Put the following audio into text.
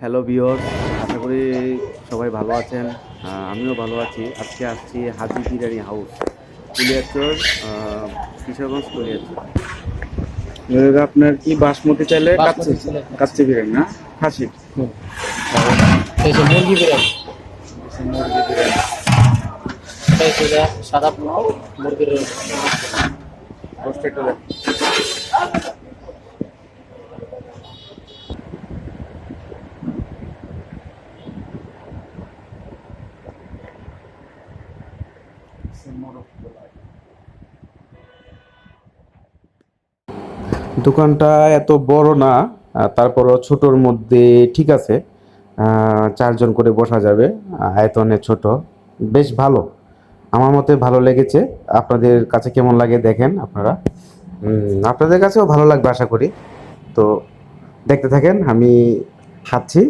Hello viewers, আশা করি সবাই ভালো আছেন। আমিও ভালো আছি। আজকে আসছি হাজি বিরিয়ানি হাউস, কুলিয়াচর, কিশোরগঞ্জ কুলিয়াচর। আপনার কি বাসমতি চাইলে কাচ্চি বাসমতি ছিল কাচ্চি বিরিয়ানি না খাসি হুম। এই যে মুরগি বিরিয়ানি, মুরগি বিরিয়ানি এটা হচ্ছে যে সাদা পোলাও মুরগির রোস্ট একটু দেন। দোকানটা এত বড় না, তারপরও ছোটোর মধ্যে ঠিক আছে। চারজন করে বসা যাবে। আয়তনে ছোট, বেশ ভালো। আমার মতে ভালো লেগেছে। আপনাদের কাছে কেমন লাগে দেখেন আপনারা। আপনাদের কাছেও ভালো লাগবে আশা করি। তো দেখতে থাকেন, আমি খাচ্ছি।